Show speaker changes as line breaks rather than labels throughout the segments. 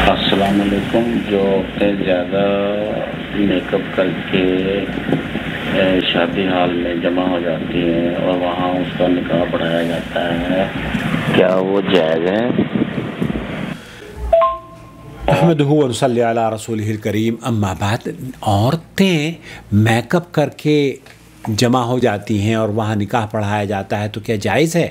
अस्सलाम वालेकुम। जो ज़्यादा मेकअप करके शादी हाल में जमा हो जाती हैं और वहाँ उसका निकाह पढ़ाया जाता है, क्या वो जायज़ है?
अहमदुहु व नसल्ली अला रसूलिहिल करीम, अम्मा बाद। औरतें मेकअप करके जमा हो जाती हैं और वहाँ निकाह पढ़ाया जाता है तो क्या जायज़ है?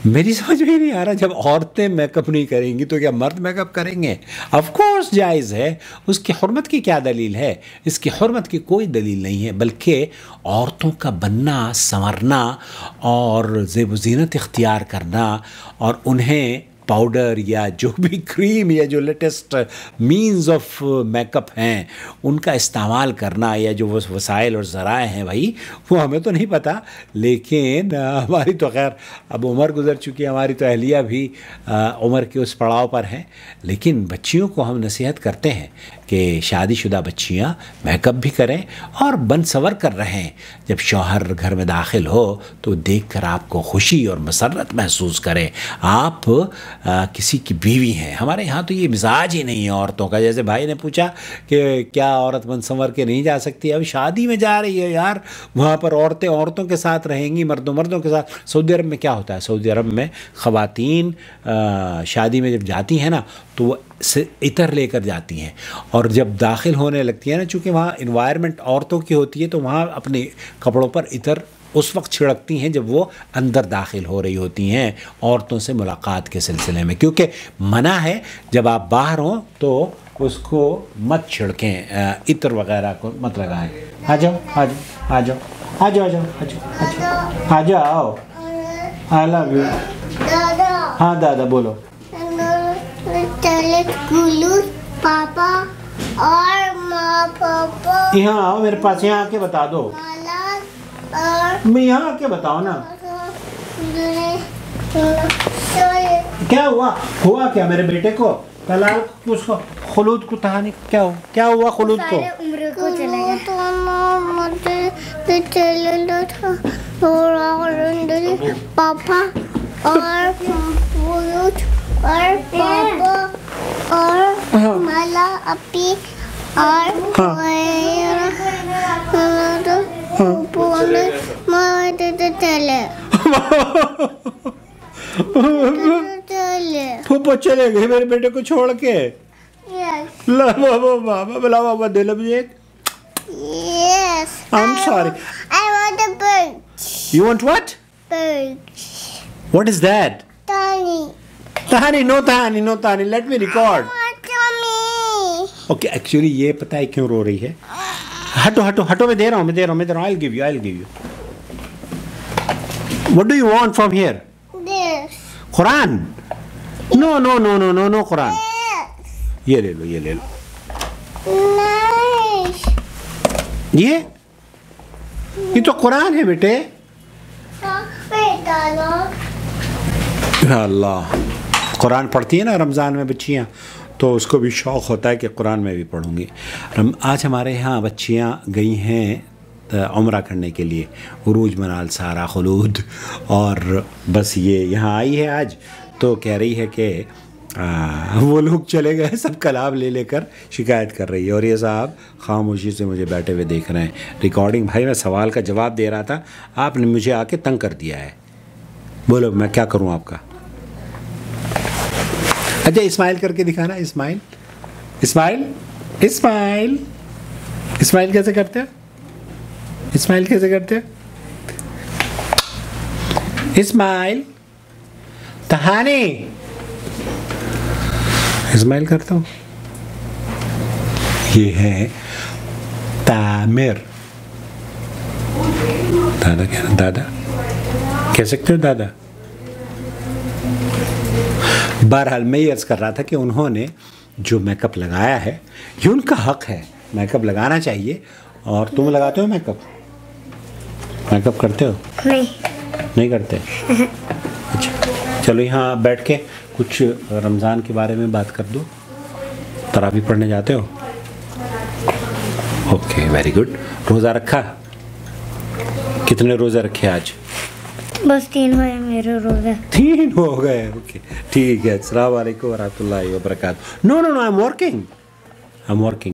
मेरी समझ में नहीं आ रहा। जब औरतें मेकअप नहीं करेंगी तो क्या मर्द मेकअप करेंगे? ऑफ कोर्स जायज़ है। उसकी हुर्मत की क्या दलील है? इसकी हुर्मत की कोई दलील नहीं है, बल्कि औरतों का बनना, संवरना और ज़ेब ज़ीनत इख्तियार करना और उन्हें पाउडर या जो भी क्रीम या जो लेटेस्ट मीन्स ऑफ मेकअप हैं उनका इस्तेमाल करना या जो वसाइल और ज़राए हैं भाई, वो हमें तो नहीं पता। लेकिन हमारी तो खैर अब उम्र गुज़र चुकी है, हमारी तो अहलिया भी उम्र के उस पड़ाव पर हैं। लेकिन बच्चियों को हम नसीहत करते हैं कि शादीशुदा बच्चियाँ मेकअप भी करें और बन सवर कर रहें। जब शौहर घर में दाखिल हो तो देखकर आपको खुशी और मसरत महसूस करें। आप किसी की बीवी हैं। हमारे यहाँ तो ये मिजाज ही नहीं है औरतों का। जैसे भाई ने पूछा कि क्या औरत बन संवर के नहीं जा सकती? अब शादी में जा रही है यार, वहाँ पर औरतें औरतों के साथ रहेंगी, मर्दों के साथ। सऊदी अरब में क्या होता है? सऊदी अरब में ख़वातीन शादी में जब जाती हैं ना तो वो इतर लेकर जाती हैं और जब दाखिल होने लगती है ना, चूँकि वहाँ इन्वायरमेंट औरतों की होती है तो वहाँ अपने कपड़ों पर इतर उस वक्त छिड़कती हैं जब वो अंदर दाखिल हो रही होती हैं औरतों से मुलाकात के सिलसिले में, क्योंकि मना है जब आप बाहर हों तो उसको मत छिड़कें, इतर वगैरह को मत लगाएं। आ जाओ आ जाओ आ जाओ आ जाओ आ जाओ आ जाओ आ जाओ। I love you. हाँ दादा बोलो।
पापा और माँ पापा
यहाँ आओ मेरे पास, यहाँ आके बता दो। मैं यहाँ आके बताओ ना क्या हुआ क्या मेरे बेटे को? तलाल उसको खुलूद को कहानी क्या हुआ खुलूद को?
उम्र को चलेगा पापा और पापा और माला अपी और
फूफो चले गए मेरे बेटे को छोड़ के। ला बाबा दे लो मुझे एक।
Yes.
I'm sorry.
I want a bird.
You want what?
Bird.
What is that?
Tiny.
Tahani, no Tahani. Let me record. Okay, actually ये पता है क्यों रो रही है? हटो मैं दे रहा हूँ। I'll give you. What do you want from here?
This.
Quran? No, Quran.
Yes.
ये ले लो।
Nice.
ये तो कुरान है बेटे। अल्लाह, कुरान पढ़ती है ना रमज़ान में बच्चियाँ, तो उसको भी शौक़ होता है कि कुरान में भी पढ़ूँगी। आज हमारे यहाँ बच्चियाँ गई हैं उम्रा करने के लिए, उरूज मनाल सारा खुलूद, और बस ये यहाँ आई है आज तो कह रही है कि वो लोग चले गए, सब कलाम ले लेकर शिकायत कर रही है और ये साहब खामोशी से मुझे बैठे हुए देख रहे हैं। रिकॉर्डिंग भाई, मैं सवाल का जवाब दे रहा था, आपने मुझे आके तंग कर दिया है। बोलो मैं क्या करूं आपका? अच्छा इस्माइल करके दिखाना। इस्माइल कैसे करते हो? इस्माइल तहानी इस्माइल करता हूँ। ये है तामिर। दादा कह सकते हो दादा? बहरहाल मैं ये अर्ज़ कर रहा था कि उन्होंने जो मेकअप लगाया है ये उनका हक है, मेकअप लगाना चाहिए। और तुम लगाते हो मेकअप करते हो? नहीं करते। अच्छा चलो यहाँ बैठ के कुछ रमज़ान के बारे में बात कर दो। तरावी पढ़ने जाते हो? Okay very good. रोज़ा रखा? कितने रोज़े रखे आज?
बस 3 हुए मेरे।
एरर हो गया।
3 हो गए। ओके ठीक है। अस्सलाम वालेकुम वरहमतुल्लाहि वबरकातुहू। No no no, I am working.